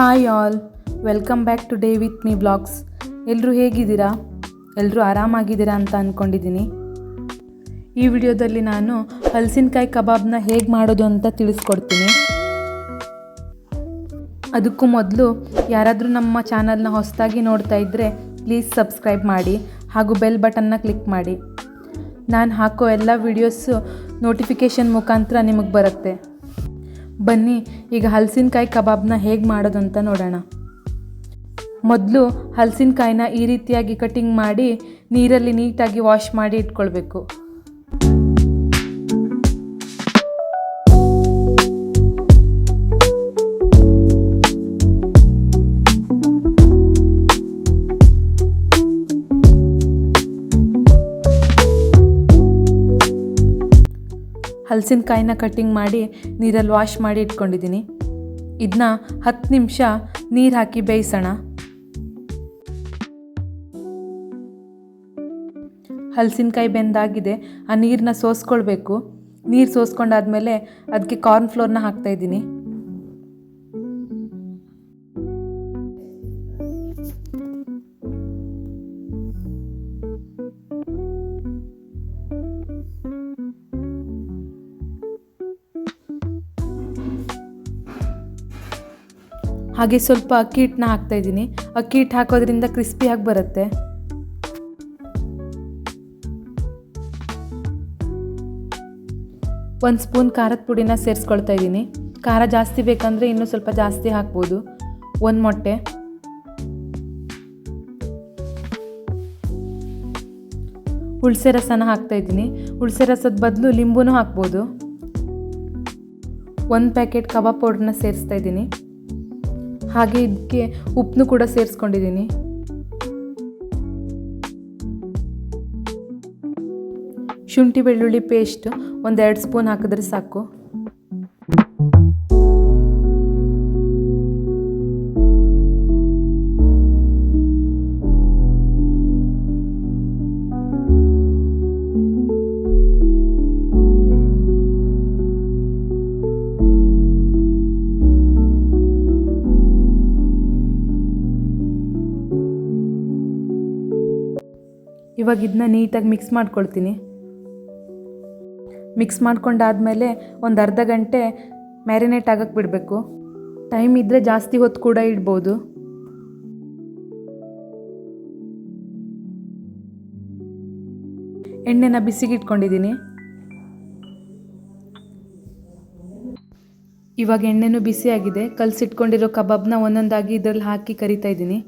Hi all, welcome back today with me blogs. ಎಲ್ಲರೂ ಹೇಗಿದ್ದೀರಾ? ಎಲ್ಲರೂ ಆರಾಮಾಗಿದ್ದೀರಾ ಅಂತ ಅಂದ್ಕೊಂಡಿದ್ದೀನಿ. ಈ ವಿಡಿಯೋದಲ್ಲಿ ನಾನು ಹಲಸಿನಕಾಯಿ ಕಬಾಬ್ನ ಹೇಗೆ ಮಾಡೋದು ಅಂತ ತಿಳಿಸ್ಕೊಡ್ತೀನಿ. ಅದಕ್ಕೂ ಮೊದಲು ಯಾರಾದರೂ ನಮ್ಮ ಚಾನಲ್ನ ಹೊಸದಾಗಿ ನೋಡ್ತಾ ಇದ್ದರೆ ಪ್ಲೀಸ್ ಸಬ್ಸ್ಕ್ರೈಬ್ ಮಾಡಿ ಹಾಗೂ ಬೆಲ್ ಬಟನ್ನ ಕ್ಲಿಕ್ ಮಾಡಿ. ನಾನು ಹಾಕೋ ಎಲ್ಲ ವಿಡಿಯೋಸು ನೋಟಿಫಿಕೇಷನ್ ಮುಖಾಂತರ ನಿಮಗೆ ಬರುತ್ತೆ. ಬನ್ನಿ ಈಗ ಹಲಸಿನಕಾಯಿ ಕಬಾಬ್ನ ಹೇಗೆ ಮಾಡೋದು ಅಂತ ನೋಡೋಣ. ಮೊದಲು ಹಲಸಿನಕಾಯಿನ ಈ ರೀತಿಯಾಗಿ ಕಟಿಂಗ್ ಮಾಡಿ ನೀರಲ್ಲಿ ನೀಟಾಗಿ ವಾಶ್ ಮಾಡಿ ಇಟ್ಕೊಳ್ಬೇಕು. ಹಲಸಿನಕಾಯಿನ ಕಟ್ಟಿಂಗ್ ಮಾಡಿ ನೀರಲ್ಲಿ ವಾಶ್ ಮಾಡಿ ಇಟ್ಕೊಂಡಿದ್ದೀನಿ. ಇದನ್ನ 10 ನಿಮಿಷ ನೀರು ಹಾಕಿ ಬೇಯಿಸೋಣ. ಹಲಸಿನಕಾಯಿ ಬೆಂದಾಗಿದೆ, ಆ ನೀರನ್ನ ಸೋಸ್ಕೊಳ್ಬೇಕು. ನೀರು ಸೋಸ್ಕೊಂಡಾದ್ಮೇಲೆ ಅದಕ್ಕೆ ಕಾರ್ನ್ಫ್ಲೋರ್ನ ಹಾಕ್ತಾಯಿದ್ದೀನಿ. ಹಾಗೆ ಸ್ವಲ್ಪ ಅಕ್ಕಿ ಹಿಟ್ಟನ್ನ ಹಾಕ್ತಾಯಿದ್ದೀನಿ. ಅಕ್ಕಿ ಹಿಟ್ಟು ಹಾಕೋದ್ರಿಂದ ಕ್ರಿಸ್ಪಿಯಾಗಿ ಬರುತ್ತೆ. ಒಂದು ಸ್ಪೂನ್ ಖಾರದ ಪುಡಿನ ಸೇರಿಸ್ಕೊಳ್ತಾ ಇದ್ದೀನಿ. ಖಾರ ಜಾಸ್ತಿ ಬೇಕಂದರೆ ಇನ್ನೂ ಸ್ವಲ್ಪ ಜಾಸ್ತಿ ಹಾಕ್ಬೋದು. 1 ಮೊಟ್ಟೆ, ಹುಣಸೆ ರಸನ ಹಾಕ್ತಾಯಿದ್ದೀನಿ. ಹುಣಸೆ ರಸದ ಬದಲು ಲಿಂಬುನೂ ಹಾಕ್ಬೋದು. 1 ಪ್ಯಾಕೆಟ್ ಕಬಾಬ್ ಪೌಡ್ರನ್ನ ಸೇರಿಸ್ತಾ ಇದ್ದೀನಿ. ಹಾಗೆ ಇದಕ್ಕೆ ಉಪ್ಪನ್ನು ಕೂಡ ಸೇರಿಸ್ಕೊಂಡಿದ್ದೀನಿ. ಶುಂಠಿ ಬೆಳ್ಳುಳ್ಳಿ ಪೇಸ್ಟ್ 1-2 ಸ್ಪೂನ್ ಹಾಕಿದ್ರೆ ಸಾಕು. ಇವಾಗ ಇದನ್ನ ನೀಟಾಗಿ ಮಿಕ್ಸ್ ಮಾಡ್ಕೊಳ್ತೀನಿ. ಮಿಕ್ಸ್ ಮಾಡ್ಕೊಂಡಾದಮೇಲೆ ಒಂದು ಅರ್ಧ ಗಂಟೆ ಮ್ಯಾರಿನೇಟ್ ಆಗಕ್ಕೆ ಬಿಡಬೇಕು. ಟೈಮ್ ಇದ್ದರೆ ಜಾಸ್ತಿ ಹೊತ್ತು ಕೂಡ ಇಡ್ಬೋದು. ಎಣ್ಣೆನ ಬಿಸಿಗೆ ಇಟ್ಕೊಂಡಿದ್ದೀನಿ. ಇವಾಗ ಎಣ್ಣೆನೂ ಬಿಸಿಯಾಗಿದೆ. ಕಲಸಿಟ್ಕೊಂಡಿರೋ ಕಬಾಬ್ನ ಒಂದೊಂದಾಗಿ ಇದರಲ್ಲಿ ಹಾಕಿ ಕರಿತಾ ಇದ್ದೀನಿ.